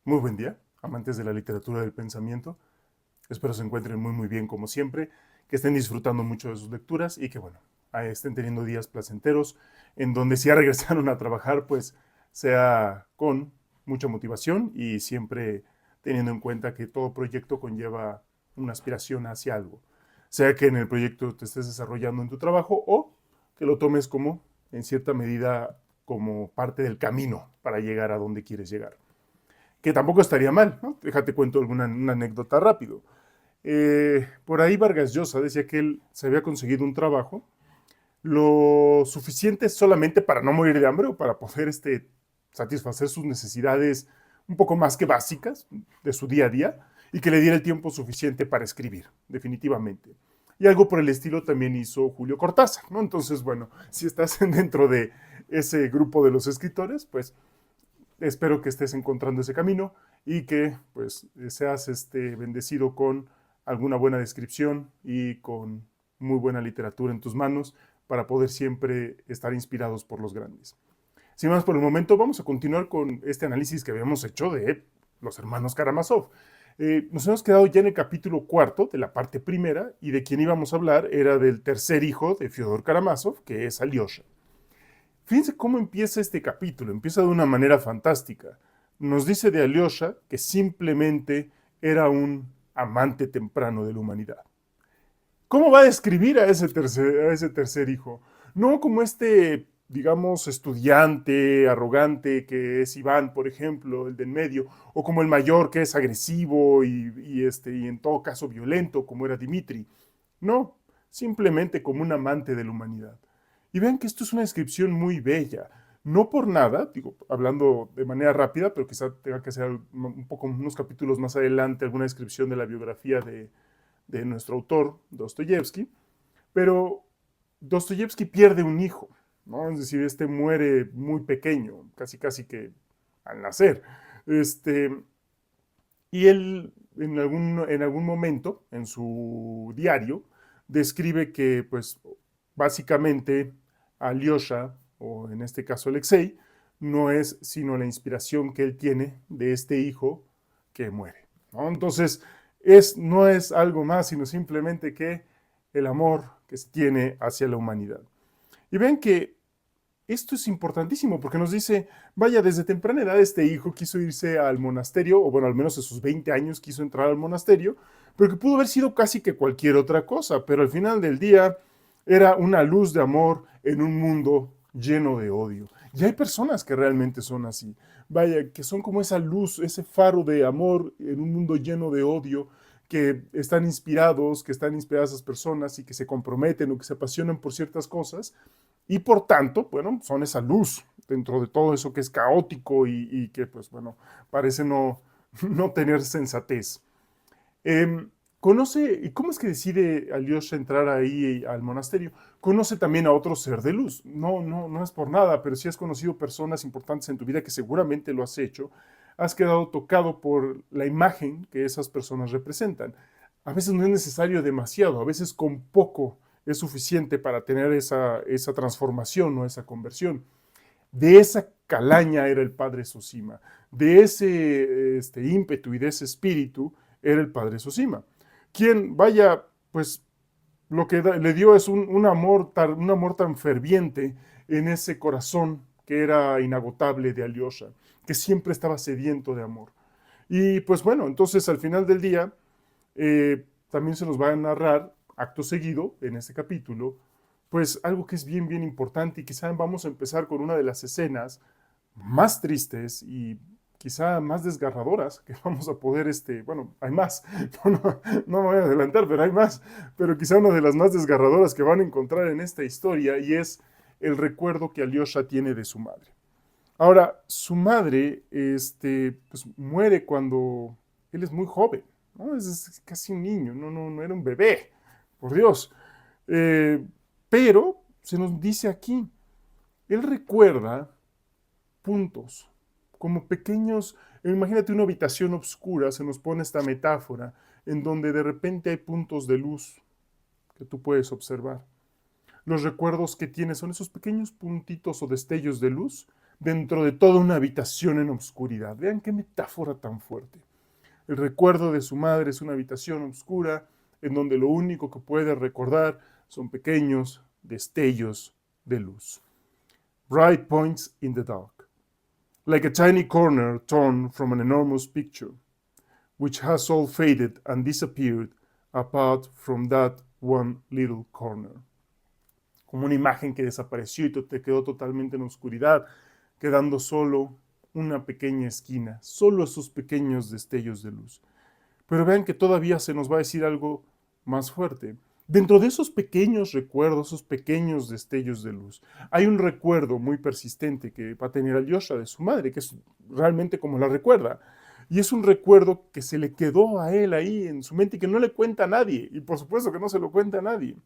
Muy buen día, amantes de la literatura del pensamiento. Espero se encuentren muy bien como siempre, que estén disfrutando mucho de sus lecturas y que bueno, estén teniendo días placenteros en donde si ya regresaron a trabajar, pues sea con mucha motivación y siempre teniendo en cuenta que todo proyecto conlleva una aspiración hacia algo. Sea que en el proyecto te estés desarrollando en tu trabajo o que lo tomes como, en cierta medida, como parte del camino para llegar a donde quieres llegar, que tampoco estaría mal, ¿no? Déjate cuento alguna una anécdota rápido. Por ahí Vargas Llosa decía que él se había conseguido un trabajo lo suficiente solamente para no morir de hambre o para poder satisfacer sus necesidades un poco más que básicas de su día a día y que le diera el tiempo suficiente para escribir, definitivamente. Y algo por el estilo también hizo Julio Cortázar, ¿no? Entonces, bueno, si estás dentro de ese grupo de los escritores, pues espero que estés encontrando ese camino y que pues seas bendecido con alguna buena descripción y con muy buena literatura en tus manos para poder siempre estar inspirados por los grandes. Sin más por el momento, vamos a continuar con este análisis que habíamos hecho de los hermanos Karamazov. Nos hemos quedado ya en el capítulo cuarto de la parte primera y de quien íbamos a hablar era del tercer hijo de Fyodor Karamazov, que es Alyosha. Fíjense cómo empieza este capítulo, empieza de una manera fantástica. Nos dice de Alyosha que simplemente era un amante temprano de la humanidad. ¿Cómo va a describir a ese tercer hijo? No como digamos, estudiante arrogante que es Iván, por ejemplo, el del medio, o como el mayor que es agresivo y en todo caso violento, como era Dimitri. No, simplemente como un amante de la humanidad. Y vean que esto es una descripción muy bella. No por nada, digo, hablando de manera rápida, pero quizá tenga que hacer un poco, unos capítulos más adelante, alguna descripción de la biografía de nuestro autor, Dostoyevsky, pero Dostoyevsky pierde un hijo, ¿no? Es decir, muere muy pequeño, casi que al nacer. Este, y él en algún momento, en su diario, describe que, pues, básicamente, Alyosha, o en este caso Alexei, no es sino la inspiración que él tiene de este hijo que muere, ¿no? Entonces, no es algo más, sino simplemente que el amor que se tiene hacia la humanidad. Y ven que esto es importantísimo porque nos dice, vaya, desde temprana edad este hijo quiso irse al monasterio, o bueno, al menos a sus 20 años quiso entrar al monasterio, pero que pudo haber sido casi que cualquier otra cosa, pero al final del día era una luz de amor en un mundo lleno de odio. Y hay personas que realmente son así, vaya, que son como esa luz, ese faro de amor en un mundo lleno de odio, que están inspirados, que están inspiradas esas personas y que se comprometen o que se apasionan por ciertas cosas y por tanto, bueno, son esa luz dentro de todo eso que es caótico y que, pues bueno, parece no tener sensatez. Conoce, ¿y cómo es que decide Alyosha entrar ahí al monasterio? Conoce también a otro ser de luz. No es por nada, pero si has conocido personas importantes en tu vida, que seguramente lo has hecho, has quedado tocado por la imagen que esas personas representan. A veces no es necesario demasiado, a veces con poco es suficiente para tener esa transformación o esa conversión. De esa calaña era el padre Sosima, de ese ímpetu y de ese espíritu era el padre Sosima, quien, vaya, pues lo que le dio es un amor tan ferviente en ese corazón que era inagotable de Alyosha, que siempre estaba sediento de amor. Y pues bueno, entonces al final del día también se nos va a narrar, acto seguido, en este capítulo, pues algo que es bien importante y quizá vamos a empezar con una de las escenas más tristes y quizá más desgarradoras que vamos a poder, bueno, hay más, no me voy a adelantar, pero hay más, pero quizá una de las más desgarradoras que van a encontrar en esta historia y es el recuerdo que Alyosha tiene de su madre. Ahora, su madre, pues muere cuando él es muy joven, ¿no? Es casi un niño, no era un bebé, por Dios. Eh, pero se nos dice aquí, él recuerda puntos, como pequeños, imagínate una habitación oscura, se nos pone esta metáfora, en donde de repente hay puntos de luz que tú puedes observar. Los recuerdos que tienes son esos pequeños puntitos o destellos de luz dentro de toda una habitación en oscuridad. Vean qué metáfora tan fuerte. El recuerdo de su madre es una habitación oscura en donde lo único que puede recordar son pequeños destellos de luz. Bright points in the dark. Like a tiny corner torn from an enormous picture, which has all faded and disappeared apart from that one little corner. Como una imagen que desapareció y te quedó totalmente en oscuridad, quedando solo una pequeña esquina, solo esos pequeños destellos de luz. Pero vean que todavía se nos va a decir algo más fuerte. Dentro de esos pequeños recuerdos, esos pequeños destellos de luz, hay un recuerdo muy persistente que va a tener Alyosha de su madre, que es realmente como la recuerda. Y es un recuerdo que se le quedó a él ahí en su mente y que no le cuenta a nadie. Y por supuesto que no se lo cuenta a nadie.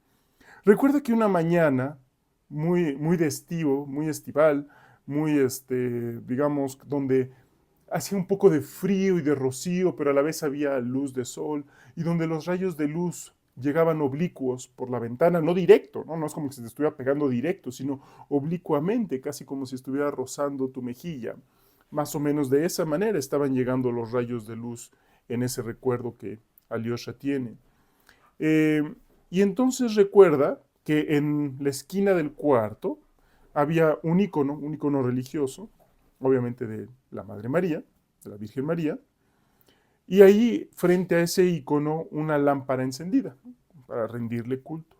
Recuerda que una mañana muy de estivo, muy estival, muy, digamos, donde hacía un poco de frío y de rocío, pero a la vez había luz de sol, y donde los rayos de luz llegaban oblicuos por la ventana, no directo, ¿no? No es como que se te estuviera pegando directo, sino oblicuamente, casi como si estuviera rozando tu mejilla. Más o menos de esa manera estaban llegando los rayos de luz en ese recuerdo que Alyosha tiene. Y entonces recuerda que en la esquina del cuarto había un icono religioso, obviamente de la Madre María, de la Virgen María, y ahí frente a ese icono una lámpara encendida para rendirle culto.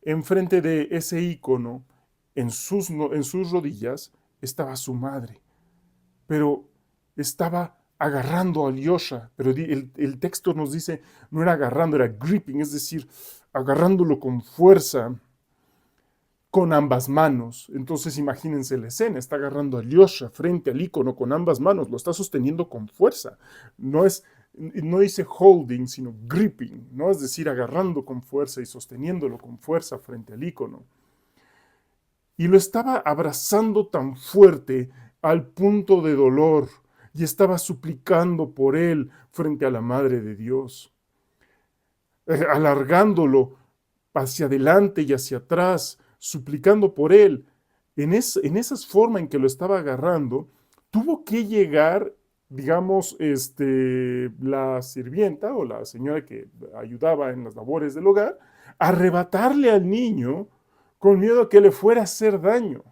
Enfrente de ese icono, en sus rodillas, estaba su madre, pero estaba agarrando a Alyosha, pero el texto nos dice, no era agarrando, era gripping, es decir, agarrándolo con fuerza, con ambas manos. Entonces imagínense la escena, está agarrando a Alyosha frente al icono con ambas manos, lo está sosteniendo con fuerza. No dice holding, sino gripping, ¿no? Es decir, agarrando con fuerza y sosteniéndolo con fuerza frente al icono. Y lo estaba abrazando tan fuerte al punto de dolor y estaba suplicando por él frente a la Madre de Dios, alargándolo hacia adelante y hacia atrás, suplicando por él. En esa forma en que lo estaba agarrando, tuvo que llegar, digamos, la sirvienta o la señora que ayudaba en las labores del hogar, a arrebatarle al niño con miedo a que le fuera a hacer daño.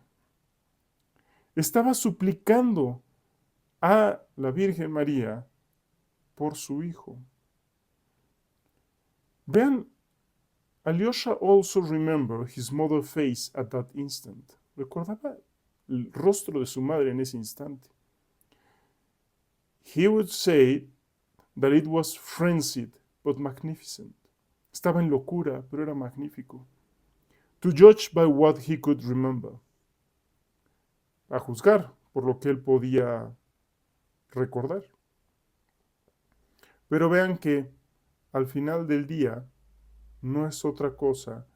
Estaba suplicando a la Virgen María por su hijo. Vean, Alyosha also remembered his mother's face at that instant. Recordaba el rostro de su madre en ese instante. He would say that it was frenzied but magnificent. Estaba en locura, pero era magnífico. To judge by what he could remember. A juzgar por lo que él podía recordar. Pero vean que al final del día no es otra cosa,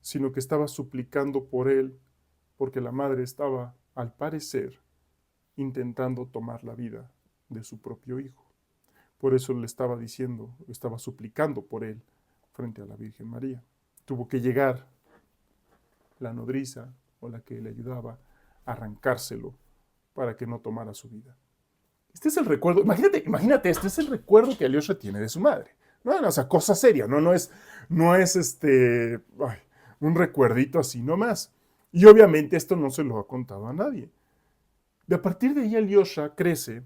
sino que estaba suplicando por él, porque la madre estaba, al parecer, intentando tomar la vida de su propio hijo. Por eso le estaba diciendo, estaba suplicando por él frente a la Virgen María. Tuvo que llegar la nodriza o la que le ayudaba a arrancárselo para que no tomara su vida. Este es el recuerdo, imagínate, este es el recuerdo que Alyosha tiene de su madre. No, o sea, cosa seria, no es un recuerdito así nomás. Y obviamente esto no se lo ha contado a nadie. De a partir de ahí Alyosha crece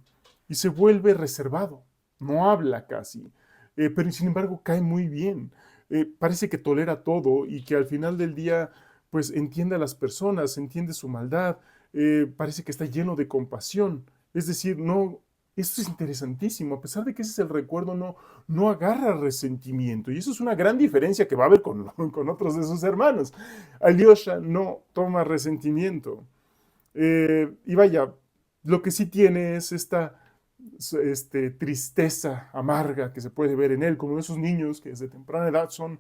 y se vuelve reservado. No habla casi, pero sin embargo cae muy bien. Parece que tolera todo y que al final del día pues entiende a las personas, entiende su maldad, parece que está lleno de compasión. Es decir, no, esto es interesantísimo, a pesar de que ese es el recuerdo, no agarra resentimiento. Y eso es una gran diferencia que va a haber con otros de sus hermanos. Alyosha no toma resentimiento. Y vaya, lo que sí tiene es esta tristeza amarga que se puede ver en él, como esos niños que desde temprana edad son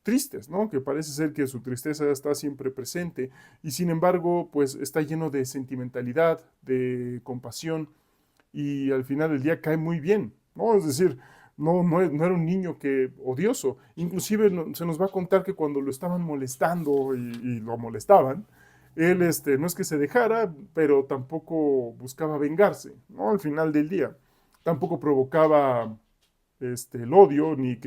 tristes, ¿no? Que parece ser que su tristeza está siempre presente y sin embargo, pues está lleno de sentimentalidad, de compasión y al final del día cae muy bien, ¿no? Es decir, no era un niño odioso. Inclusive se nos va a contar que cuando lo estaban molestando y lo molestaban, él no es que se dejara, pero tampoco buscaba vengarse, ¿no? Al final del día. Tampoco provocaba el odio ni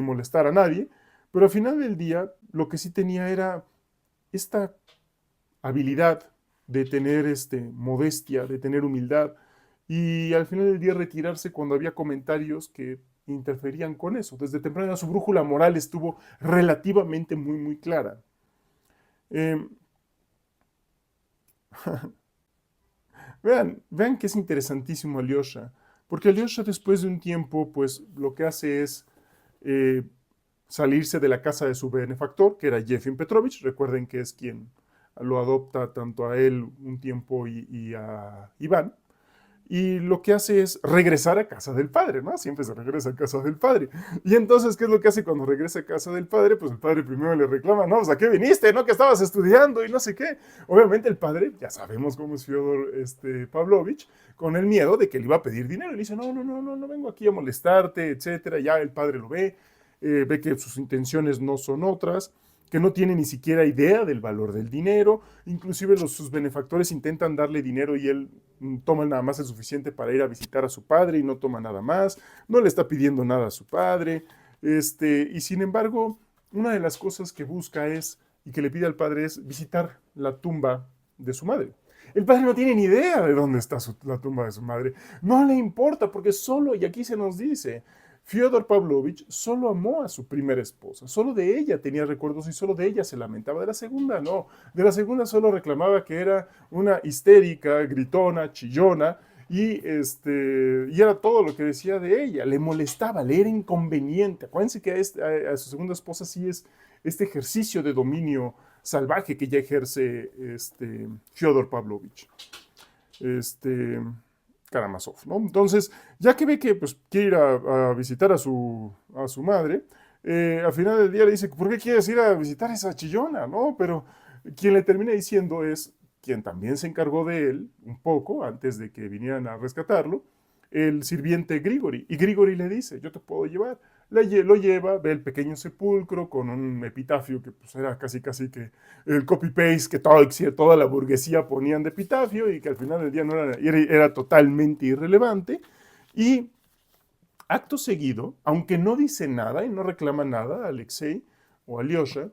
molestar a nadie, pero al final del día lo que sí tenía era esta habilidad de tener modestia, de tener humildad, y al final del día retirarse cuando había comentarios que interferían con eso. Desde temprano su brújula moral estuvo relativamente muy, muy clara. Eh, vean que es interesantísimo Alyosha, porque Alyosha después de un tiempo, pues lo que hace es eh, salirse de la casa de su benefactor, que era Yefim Petrovich. Recuerden que es quien lo adopta tanto a él un tiempo y a Iván. Y lo que hace es regresar a casa del padre, ¿no? Siempre se regresa a casa del padre. Y entonces, ¿qué es lo que hace cuando regresa a casa del padre? Pues el padre primero le reclama, no, pues ¿a qué viniste? ¿No? Que estabas estudiando y no sé qué. Obviamente el padre, ya sabemos cómo es Fyodor Pavlovich, con el miedo de que le iba a pedir dinero. Y le dice, no vengo aquí a molestarte, etcétera. Ya el padre lo ve, ve que sus intenciones no son otras, que no tiene ni siquiera idea del valor del dinero. Inclusive sus benefactores intentan darle dinero y él toma nada más el suficiente para ir a visitar a su padre y no toma nada más, no le está pidiendo nada a su padre, y sin embargo, una de las cosas que busca y que le pide al padre es visitar la tumba de su madre. El padre no tiene ni idea de dónde está la tumba de su madre, no le importa porque solo, y aquí se nos dice, Fyodor Pavlovich solo amó a su primera esposa, solo de ella tenía recuerdos y solo de ella se lamentaba. De la segunda no, de la segunda solo reclamaba que era una histérica, gritona, chillona, y era todo lo que decía de ella, le molestaba, le era inconveniente. Acuérdense que a su segunda esposa sí es este ejercicio de dominio salvaje que ya ejerce Fyodor Pavlovich. Karamazov, ¿no? Entonces, ya que ve que pues, quiere ir a visitar a su madre, al final del día le dice, ¿por qué quieres ir a visitar a esa chillona? ¿No? Pero quien le termina diciendo es quien también se encargó de él un poco antes de que vinieran a rescatarlo, el sirviente Grigori. Y Grigori le dice, yo te puedo llevar. Lo lleva, ve el pequeño sepulcro con un epitafio que pues, era casi que el copy-paste que toda la burguesía ponían de epitafio y que al final del día no era totalmente irrelevante. Y acto seguido, aunque no dice nada y no reclama nada a Alexei o a Alyosha,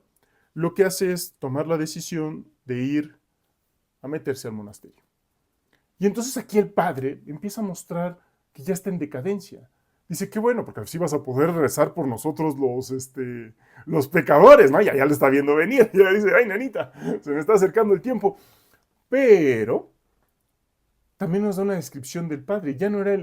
lo que hace es tomar la decisión de ir a meterse al monasterio. Y entonces aquí el padre empieza a mostrar que ya está en decadencia. Dice, qué bueno, porque así vas a poder rezar por nosotros los pecadores, ¿no? Ya le está viendo venir. Ya dice, ay, nanita, se me está acercando el tiempo. Pero también nos da una descripción del padre. Ya no era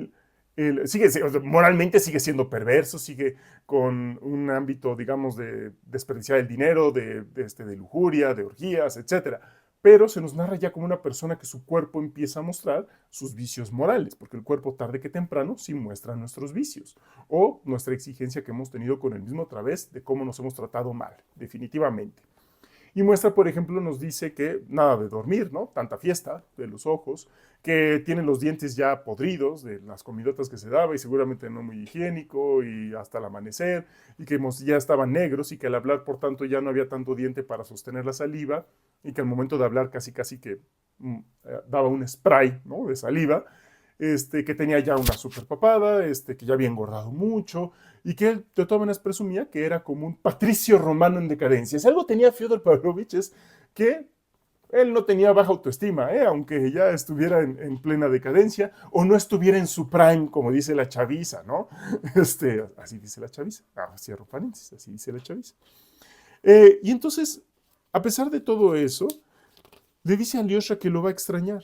moralmente sigue siendo perverso, sigue con un ámbito, digamos, de desperdiciar el dinero, de lujuria, de orgías, etcétera. Pero se nos narra ya como una persona que su cuerpo empieza a mostrar sus vicios morales, porque el cuerpo tarde que temprano sí muestra nuestros vicios o nuestra exigencia que hemos tenido con el mismo a través de cómo nos hemos tratado mal, definitivamente. Y muestra, por ejemplo, nos dice que nada de dormir, ¿no? Tanta fiesta de los ojos, que tiene los dientes ya podridos de las comidotas que se daba y seguramente no muy higiénico y hasta el amanecer, y que ya estaban negros y que al hablar, por tanto, ya no había tanto diente para sostener la saliva y que al momento de hablar casi que daba un spray, ¿no? De saliva, que tenía ya una super papada, que ya había engordado mucho, y que él de todas maneras presumía que era como un patricio romano en decadencia. Si algo tenía Fyodor Pavlovich es que él no tenía baja autoestima, aunque ya estuviera en plena decadencia o no estuviera en su prime, como dice la chaviza, ¿no? Así dice la chaviza. Cierro paréntesis, así dice la chaviza. Y entonces, a pesar de todo eso, le dice a Alyosha que lo va a extrañar.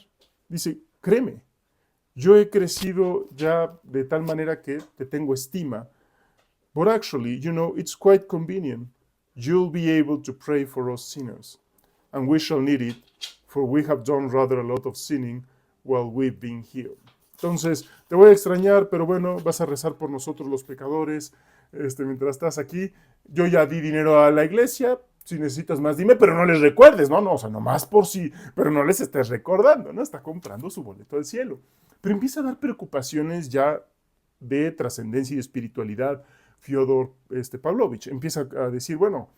Dice, créeme, yo he crecido ya de tal manera que te tengo estima. But actually, it's quite convenient. You'll be able to pray for us sinners. And we shall need it, for we have done rather a lot of sinning while we've been here. Entonces, te voy a extrañar, pero bueno, vas a rezar por nosotros los pecadores mientras estás aquí. Yo ya di dinero a la iglesia, si necesitas más dime, pero no les recuerdes, ¿no? O sea, nomás por sí, pero no les estés recordando, ¿no? Está comprando su boleto al cielo. Pero empieza a dar preocupaciones ya de trascendencia y de espiritualidad, Fyodor Pavlovich. Empieza a decir, bueno,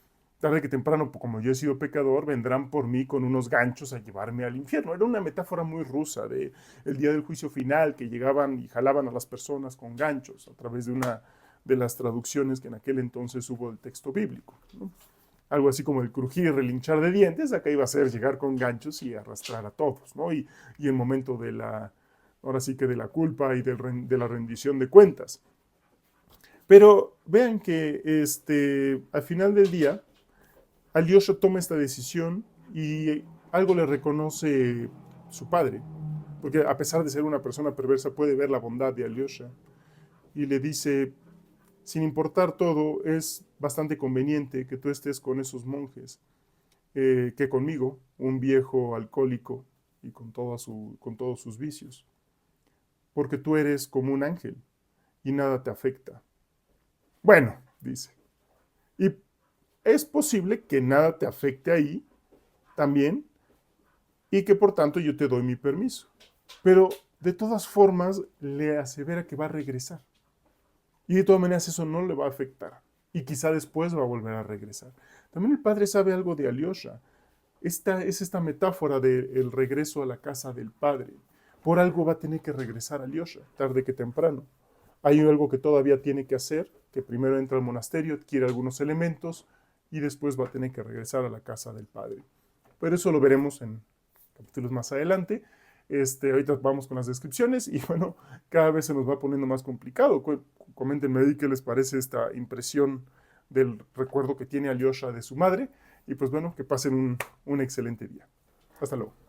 tarde que temprano, como yo he sido pecador, vendrán por mí con unos ganchos a llevarme al infierno. Era una metáfora muy rusa de el día del juicio final, que llegaban y jalaban a las personas con ganchos a través de una de las traducciones que en aquel entonces hubo del texto bíblico, ¿no? Algo así como el crujir y relinchar de dientes, acá iba a ser llegar con ganchos y arrastrar a todos, ¿no? Y el momento de la, ahora sí que de la culpa y de la rendición de cuentas. Pero vean que al final del día, Alyosha toma esta decisión y algo le reconoce su padre, porque a pesar de ser una persona perversa puede ver la bondad de Alyosha y le dice, sin importar todo, es bastante conveniente que tú estés con esos monjes que conmigo, un viejo alcohólico y con todos sus vicios, porque tú eres como un ángel y nada te afecta. Bueno, dice, y es posible que nada te afecte ahí también y que por tanto yo te doy mi permiso. Pero de todas formas le asevera que va a regresar. Y de todas maneras eso no le va a afectar. Y quizá después va a volver a regresar. También el padre sabe algo de Alyosha. Esta es esta metáfora del regreso a la casa del padre. Por algo va a tener que regresar Alyosha, tarde que temprano. Hay algo que todavía tiene que hacer, que primero entra al monasterio, adquiere algunos elementos y después va a tener que regresar a la casa del padre. Pero eso lo veremos en capítulos más adelante. Ahorita vamos con las descripciones y bueno, cada vez se nos va poniendo más complicado. Coméntenme ahí qué les parece esta impresión del recuerdo que tiene Alyosha de su madre y pues bueno, que pasen un excelente día. Hasta luego.